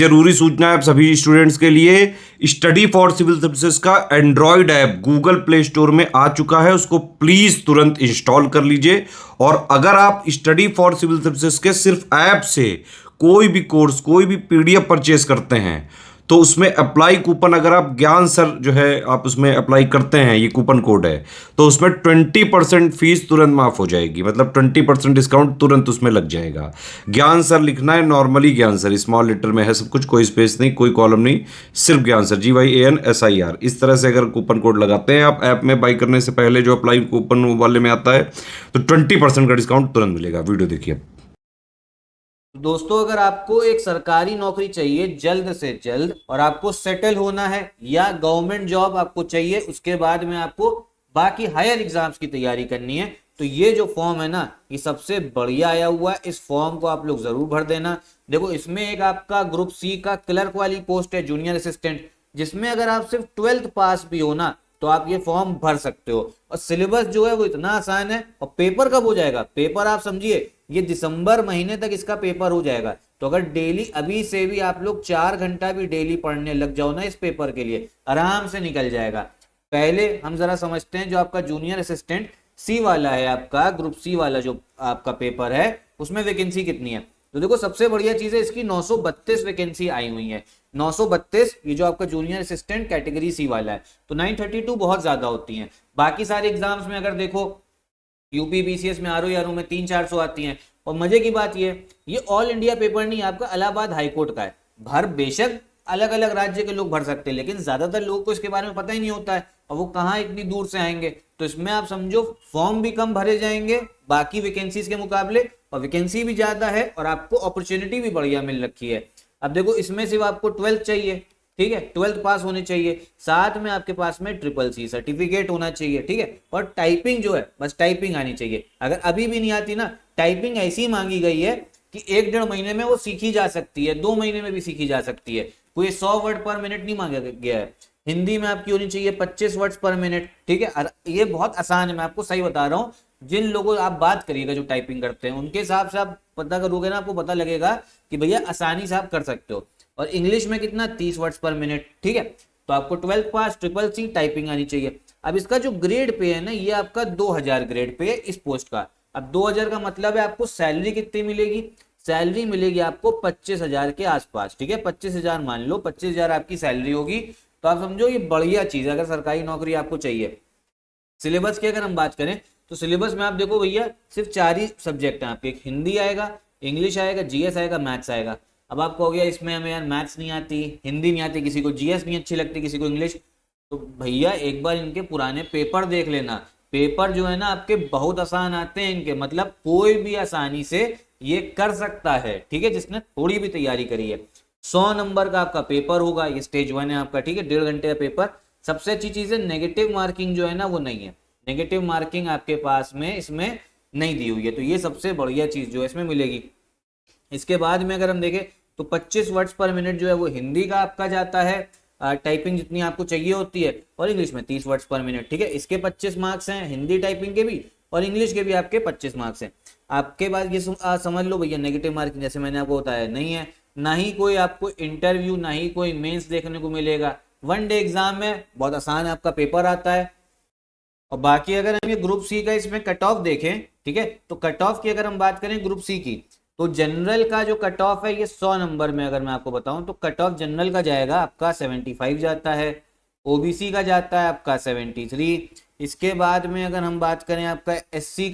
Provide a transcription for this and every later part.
जरूरी सूचना है आप सभी स्टूडेंट्स के लिए, स्टडी फॉर सिविल सर्विसेज का Android app Google play store में आ चुका है, उसको प्लीज तुरंत इंस्टॉल कर लीजिए। और अगर आप स्टडी फॉर सिविल सर्विसेज के सिर्फ ऐप से कोई भी कोर्स, कोई भी पीडीएफ परचेज करते हैं तो उसमें अप्लाई कूपन, अगर आप ज्ञान सर जो है आप उसमें अप्लाई करते हैं, ये कूपन कोड है, तो उसमें 20% फीस तुरंत माफ हो जाएगी, मतलब 20% डिस्काउंट तुरंत उसमें लग जाएगा। ज्ञान सर लिखना है, नॉर्मली ज्ञान सर स्मॉल लेटर में है सब कुछ, कोई स्पेस नहीं, कोई कॉलम नहीं, सिर्फ ज्ञान सर, GYANSIR। इस तरह से अगर कूपन कोड लगाते हैं आप ऐप में बाई करने से पहले, जो अप्लाई कूपन वाले में आता है, तो 20% का डिस्काउंट तुरंत मिलेगा। वीडियो देखिए। दोस्तों, अगर आपको एक सरकारी नौकरी चाहिए जल्द से जल्द और आपको सेटल होना है, या गवर्नमेंट जॉब आपको चाहिए, उसके बाद में आपको बाकी हायर एग्जाम्स की तैयारी करनी है, तो ये जो फॉर्म है ना, ये सबसे बढ़िया आया हुआ है। इस फॉर्म को आप लोग जरूर भर देना। देखो, इसमें एक आपका ग्रुप सी का क्लर्क वाली पोस्ट है, जूनियर असिस्टेंट, जिसमें अगर आप सिर्फ 12th पास भी हो ना तो आप ये फॉर्म भर सकते हो। और सिलेबस जो है वो इतना आसान है। और पेपर कब हो जाएगा? पेपर आप समझिए, ये दिसंबर महीने तक इसका पेपर हो जाएगा। तो अगर डेली अभी से भी आप लोग 4 घंटा भी डेली पढ़ने लग जाओ ना इस पेपर के लिए, आराम से निकल जाएगा। पहले हम जरा समझते हैं, जो आपका जूनियर असिस्टेंट सी वाला है, आपका ग्रुप सी वाला जो आपका पेपर है, उसमें वैकेंसी कितनी है। तो देखो, सबसे बढ़िया चीज है, इसकी 932 वैकेंसी आई हुई है। 932, ये जो आपका जूनियर असिस्टेंट कैटेगरी सी वाला है। तो 932 बहुत ज्यादा होती हैं। बाकी सारे एग्जाम्स में अगर देखो, यूपी बीसीएस में, आरओ में 300-400 आती हैं। और मजे की बात ये ऑल इंडिया पेपर नहीं, आपका इलाहाबाद हाईकोर्ट का है। भर बेशक अलग अलग राज्य के लोग भर सकते हैं, लेकिन ज्यादातर लोगों को इसके बारे में पता ही नहीं होता है, और वो कहाँ इतनी दूर से आएंगे। तो इसमें आप समझो, फॉर्म भी कम भरे जाएंगे बाकी वैकेंसीज के मुकाबले, और वैकेंसी भी ज्यादा है, और आपको अपॉर्चुनिटी भी बढ़िया मिल रखी है। अब देखो, इसमें सिर्फ आपको 12th चाहिए, ठीक है, 12th पास होने चाहिए, साथ में आपके पास में CCC सर्टिफिकेट होना चाहिए, ठीक है। और टाइपिंग जो है, बस टाइपिंग आनी चाहिए। अगर अभी भी नहीं आती ना, टाइपिंग ऐसी मांगी गई है कि 1-1.5 महीने में वो सीखी जा सकती है, 2 महीने में भी सीखी जा सकती है। कोई 100 वर्ड पर मिनट नहीं मांगा गया है। हिंदी में आपकी होनी चाहिए 25 वर्ड्स पर मिनट, ठीक है। ये बहुत आसान है, मैं आपको सही बता रहा हूँ। जिन लोगों आप बात करिएगा जो टाइपिंग करते हैं, उनके हिसाब से आप पता करोगे ना, आपको पता लगेगा कि भैया आसानी से आप कर सकते हो। और इंग्लिश में कितना, 30 वर्ड्स पर मिनट, ठीक है। तो आपको 12th पास, CCC टाइपिंग आनी चाहिए। अब इसका जो ग्रेड पे है ना, ये आपका 2000 ग्रेड पे है इस पोस्ट का। अब 2000 का मतलब है आपको सैलरी कितनी मिलेगी? सैलरी मिलेगी आपको 25,000 के आसपास, ठीक है। 25,000 मान लो, 25,000 आपकी सैलरी होगी। तो आप समझो ये बढ़िया चीज है अगर सरकारी नौकरी आपको चाहिए। सिलेबस की अगर हम बात करें, तो सिलेबस में आप देखो भैया, सिर्फ 4 ही सब्जेक्ट हैं आपके। एक हिंदी आएगा, इंग्लिश आएगा, जीएस आएगा, मैथ्स आएगा। अब आपको हो गया, इसमें हमें यार मैथ्स नहीं आती, हिंदी नहीं आती, किसी को जीएस नहीं अच्छी लगती, किसी को इंग्लिश, तो भैया एक बार इनके पुराने पेपर देख लेना। पेपर जो है ना आपके बहुत आसान आते हैं इनके, मतलब कोई भी आसानी से ये कर सकता है, ठीक है, जिसने थोड़ी भी तैयारी करी है। 100 नंबर का आपका पेपर होगा, ये स्टेज 1 है आपका, ठीक है, 1.5 घंटे का पेपर। सबसे अच्छी चीज है, नेगेटिव मार्किंग जो है ना वो नहीं है। नेगेटिव मार्किंग आपके पास में इसमें नहीं दी हुई है, तो ये सबसे बढ़िया चीज जो है इसमें मिलेगी। इसके बाद में अगर हम देखें, तो 25 वर्ड्स पर मिनट जो है वो हिंदी का आपका जाता है, टाइपिंग जितनी आपको चाहिए होती है, और इंग्लिश में 30 वर्ड्स पर मिनट, ठीक है। इसके 25 मार्क्स हैं, हिंदी टाइपिंग के भी और इंग्लिश के भी आपके 25 मार्क्स हैं। आपके पास ये समझ लो भैया, नेगेटिव मार्किंग जैसे मैंने आपको बताया नहीं है। ना ही कोई आपको इंटरव्यू, ना ही कोई मेंस देखने को मिलेगा। 1 डे एग्जाम में बहुत आसान आपका पेपर आता है। और बाकी अगर हम ये ग्रुप सी का इसमें कट ऑफ देखें, ठीक है, तो कट ऑफ की अगर हम बात करें ग्रुप सी की, तो जनरल का जो कट ऑफ है ये 100 नंबर में अगर मैं आपको बताऊं, तो कट ऑफ जनरल का जाएगा आपका 75 जाता है, ओबीसी का जाता है आपका 73। इसके बाद में अगर हम बात करें आपका एससी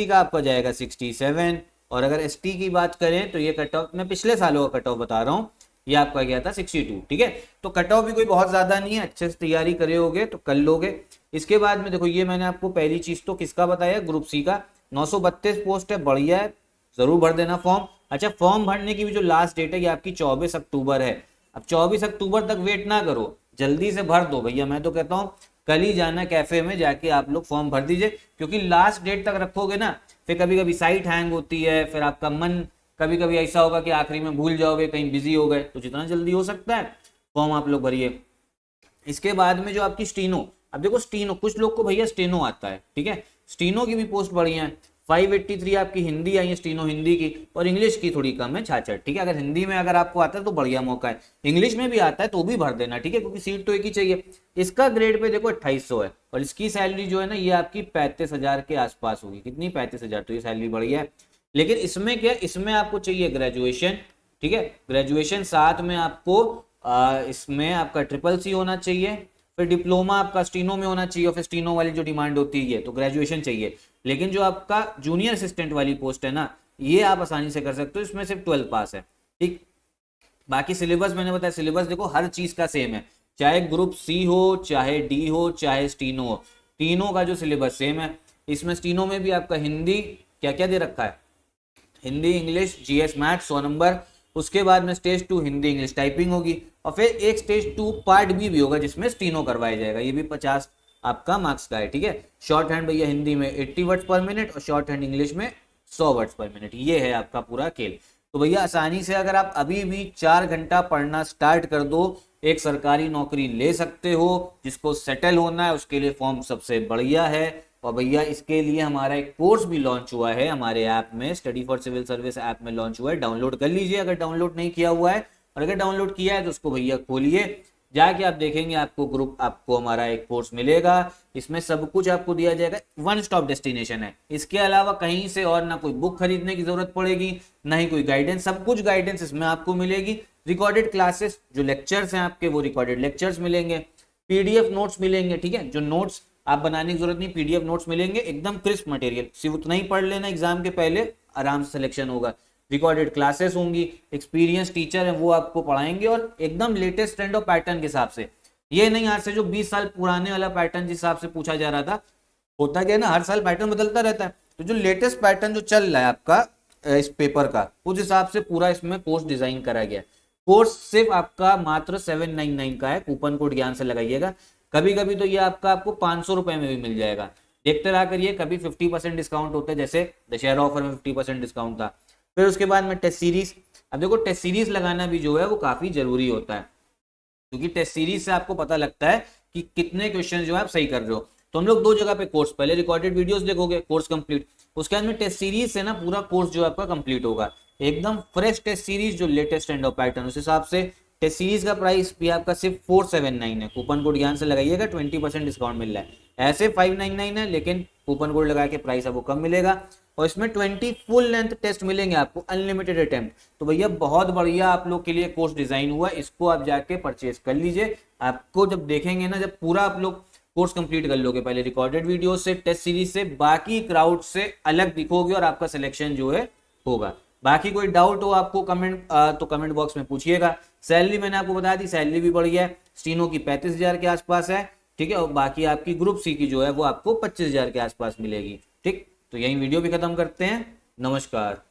का आपका जाएगा 67। और अगर एसटी की बात करें, तो ये कट ऑफ, मैं पिछले सालों का कट ऑफ बता रहा हूँ, ये आपका गया था 62, ठीक है। तो कट ऑफ भी कोई बहुत ज्यादा नहीं है, अच्छे से तैयारी करे होगे तो कर लोगे। इसके बाद में देखो, ये मैंने आपको पहली चीज तो किसका बताया, ग्रुप सी का। 932 पोस्ट है, बढ़िया है, जरूर भर देना फॉर्म। अच्छा, फॉर्म भरने की भी जो लास्ट डेट है ये आपकी 24 अक्टूबर है। अब 24 अक्टूबर तक वेट ना करो, जल्दी से भर दो भैया। मैं तो कहता हूँ कल ही जाना कैफे में जाके आप लोग फॉर्म भर दीजिए, क्योंकि लास्ट डेट तक रखोगे ना, फिर कभी कभी साइट हैंग होती है, फिर आपका मन कभी कभी ऐसा होगा कि आखिरी में भूल जाओगे, कहीं बिजी हो गए। तो जितना जल्दी हो सकता है फॉर्म आप लोग भरिए। इसके बाद में जो आपकी स्टीनो, अब देखो स्टीनो, कुछ लोग को भैया स्टेनो आता है, ठीक है, स्टीनो की भी पोस्ट बढ़िया है। 583 आपकी हिंदी आई है, स्टीनो हिंदी की, और इंग्लिश की थोड़ी कम है 66, ठीक है। अगर हिंदी में अगर आपको आता है तो बढ़िया मौका है, इंग्लिश में भी आता है तो भी भर देना, ठीक है, क्योंकि सीट तो एक ही चाहिए। इसका ग्रेड पे देखो 2800 है, और इसकी सैलरी जो है ना ये आपकी 35,000 के आसपास होगी। कितनी? 35,000, तो ये सैलरी बढ़िया है। लेकिन इसमें क्या, इसमें आपको चाहिए ग्रेजुएशन, ठीक है, ग्रेजुएशन, साथ में आपको इसमें आपका CCC होना चाहिए, फिर डिप्लोमा आपका स्टीनो में होना चाहिए, और फिर स्टीनो वाली जो डिमांड होती है तो ग्रेजुएशन चाहिए। लेकिन जो आपका जूनियर असिस्टेंट वाली पोस्ट है ना, ये आप आसानी से कर सकते हो, इसमें सिर्फ 12 पास है, ठीक। बाकी सिलेबस मैंने बताया, सिलेबस देखो हर चीज का सेम है, चाहे ग्रुप सी हो, चाहे डी हो, चाहे स्टीनो हो, तीनों का जो सिलेबस सेम है। इसमें स्टीनो में भी आपका हिंदी क्या क्या दे रखा है, Hindi, English, GS, maths 100 number. उसके बाद में स्टेज 2 हिंदी इंग्लिश टाइपिंग होगी, और फिर एक स्टेज 2 पार्ट बी भी होगा जिसमें स्टीनो करवाया जाएगा, ये भी 50 आपका मार्क्स का है, ठीक है। शॉर्ट हैंड भैया हिंदी में 80 वर्ड्स पर मिनट, और शॉर्ट हैंड इंग्लिश में 100 वर्ड्स पर मिनट, ये है आपका पूरा खेल। तो भैया आसानी से अगर आप अभी भी 4 घंटा पढ़ना स्टार्ट कर दो, एक सरकारी नौकरी ले सकते हो। जिसको सेटल होना है उसके लिए फॉर्म सबसे बढ़िया है। और भैया इसके लिए हमारा एक कोर्स भी लॉन्च हुआ है हमारे ऐप में, study for civil service app में लॉन्च हुआ है, डाउनलोड कर लीजिए अगर डाउनलोड नहीं किया हुआ है। और अगर डाउनलोड किया है तो उसको भैया खोलिए, जाके आप देखेंगे आपको ग्रुप, आपको हमारा एक कोर्स मिलेगा, इसमें सब कुछ आपको दिया जाएगा, वन स्टॉप डेस्टिनेशन है। इसके अलावा कहीं से और ना कोई बुक खरीदने की जरूरत पड़ेगी, ना ही कोई गाइडेंस, सब कुछ गाइडेंस इसमें आपको मिलेगी। रिकॉर्डेड क्लासेस, जो लेक्चर्स हैं आपके वो रिकॉर्डेड लेक्चर्स मिलेंगे, PDF नोट्स मिलेंगे, ठीक है, जो नोट्स आप बनाने की जरूरत नहीं, PDF नोट्स मिलेंगे, एकदम क्रिस्प मटेरियल, सिर्फ उतना ही पढ़ लेना, एग्जाम के पहले आराम से सिलेक्शन होगा। रिकॉर्डेड क्लासेस होंगी, एक्सपीरियंस टीचर है वो आपको पढ़ाएंगे, और एकदम लेटेस्ट ट्रेंड और पैटर्न के हिसाब से, ये नहीं आज से जो 20 साल पुराने वाला पैटर्न जिस हिसाब से पूछा जा रहा था। होता क्या है ना, हर साल पैटर्न बदलता रहता है, तो जो लेटेस्ट पैटर्न जो चल रहा है आपका इस पेपर का, उस हिसाब से पूरा इसमें कोर्स डिजाइन करा गया। कोर्स सिर्फ आपका मात्र 799 का है, कूपन कोड ज्ञान से लगाइएगा। कभी कभी तो ये आपको 500 रुपए में भी मिल जाएगा, देखते रहा करिए, कभी 50% डिस्काउंट होता है, जैसे दशहरा ऑफर में 50% डिस्काउंट था। फिर उसके बाद में टेस्ट सीरीज, अब देखो टेस्ट सीरीज लगाना भी जो है वो काफी जरूरी होता है, क्योंकि टेस्ट सीरीज से आपको पता लगता है कि कितने क्वेश्चन जो है आप सही कर रहे हो। तो हम लोग 2 जगह पे कोर्स, पहले रिकॉर्डेड वीडियोस देखोगे, कोर्स कंप्लीट, उसके बाद में टेस्ट सीरीज से ना पूरा कोर्स जो है आपका कंप्लीट होगा, एकदम फ्रेश टेस्ट सीरीज जो लेटेस्ट एंड ऑफ पैटर्न, उस हिसाब से। टेस्ट सीरीज का प्राइस भी आपका सिर्फ 479 है, कूपन कोड ध्यान से लगाइएगा, 20% डिस्काउंट मिल रहा है। ऐसे 599 है, लेकिन कूपन कोड लगा के प्राइस आपको कम मिलेगा, और इसमें 20 फुल लेंथ टेस्ट मिलेंगे आपको, अनलिमिटेड अटेम्प्ट। तो भैया बहुत बढ़िया आप लोग के लिए कोर्स डिजाइन हुआ, इसको आप जाके परचेज कर लीजिए। आपको जब देखेंगे ना, जब पूरा आप लोग कोर्स कंप्लीट कर लोगे, पहले रिकॉर्डेड वीडियो से, टेस्ट सीरीज से, बाकी क्राउड से अलग दिखोगे, और आपका सिलेक्शन जो है होगा। बाकी कोई डाउट हो आपको तो कमेंट बॉक्स में पूछिएगा। सैलरी मैंने आपको बता दी, सैलरी भी बढ़िया है, स्टीनो की 35,000 के आसपास है, ठीक है, और बाकी आपकी ग्रुप सी की जो है वो आपको 25,000 के आसपास मिलेगी, ठीक। तो यही वीडियो भी खत्म करते हैं, नमस्कार।